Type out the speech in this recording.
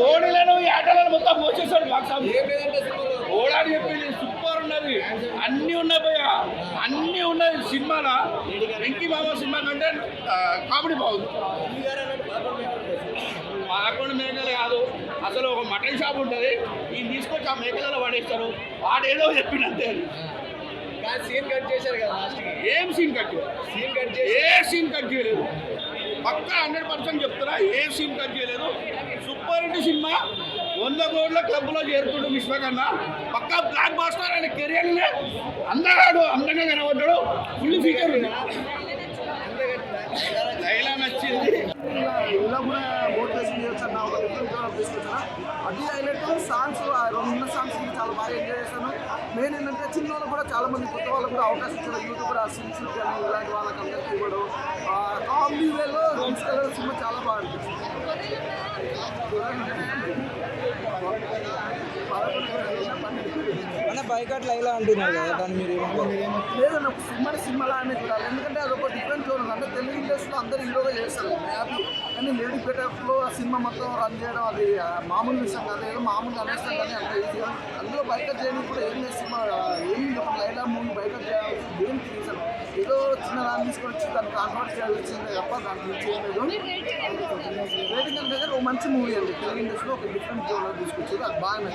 ఓడిలను ఈ ఆటలను మొత్తం మోసేస్తాడు బాక్సాబు. ఓడాని చెప్పింది సూపర్ ఉన్నది, అన్నీ ఉన్నాయి భయ్య, అన్నీ ఉన్నాయి సినిమాలో. వెంకీ మామ సినిమా కంటే కామెడీ బాగుంది. పదకొండు మేకలు కాదు, అసలు ఒక మటన్ షాప్ ఉంటుంది, ఈయన తీసుకొచ్చి ఆ మేకలలో పడేస్తారు. వాడేదో చెప్పినంతే. సీన్ కట్ చేశారు కదా లాస్ట్కి. ఏం సీన్ కట్ ఏ సీన్ కట్ చేయలేదు. పక్కా 100% చెప్తున్నా, ఏ సీన్ కట్ చేయలేదు. Super hit cinema. 100 కోట్ల క్లబ్లో చేరుతుండు విశ్వకన్నా. పక్కా బ్లాక్ బాస్టర్ అనే కెరియర్నే. అందగాడు, అందంగా కనబడ్డాడు, ఫుల్ ఫీచర్ ఉంది. లైలా నచ్చింది. ఇలా కూడా మోటివేషన్ చేయొచ్చు అన్న ఒక డిఫరెంట్ తీసుకొచ్చిన అది హైలైట్. సాంగ్స్ ఉన్న సాంగ్స్ చాలా బాగా ఎంజాయ్ చేశాను. మెయిన్ ఏంటంటే చిన్న వాళ్ళు కూడా చాలా మంది కొత్త వాళ్ళకు కూడా అవకాశం ఇచ్చారు. యూట్యూబర్ సిమ్స్ కానీ ఇలాంటి వాళ్ళకి అందరికీ ఇవ్వడం కామెడీ వేలో తీసుకెళ్ళడం సినిమా చాలా బాగా అనిపిస్తుంది. అన్న బైకాట్ లైలా అంటున్నారు కదా, దాన్ని మీరు లేదన్న సినిమాలా అనేది చూడాలి. ఎందుకంటే అది ఒక డిఫరెంట్ జోన్. అంటే తెలుగు ఇండస్ట్రీలో అందరూ హీరోగా చేస్తారు హ్యాపీ, కానీ లేడీ బెటర్లో ఆ సినిమా మొత్తం రన్ చేయడం అది మామూలు విషయం కాదు. ఏదో మామూలుగా అనేస్తాం కానీ అంత ఈజీగా అందులో బైకట్ చేయడానికి కూడా ఏం లేదు. సినిమా ఏం లైలా మూవీ బైకట్ చేయాల్సి దేనికి రీజన్ ఏదో చిన్న దాన్ని తీసుకొని వచ్చి దాన్ని కాన్ఫర్ట్ చేయాల్సిందే తప్ప దాని గురించి ఏం లేదు. రేటింగ్ అంటే ఒక మంచి మూవీ అండి. తెలుగు ఇండస్ట్రీలో ఒక డిఫరెంట్ జోన్లో తీసుకొచ్చారు, అది బాగా నచ్చింది.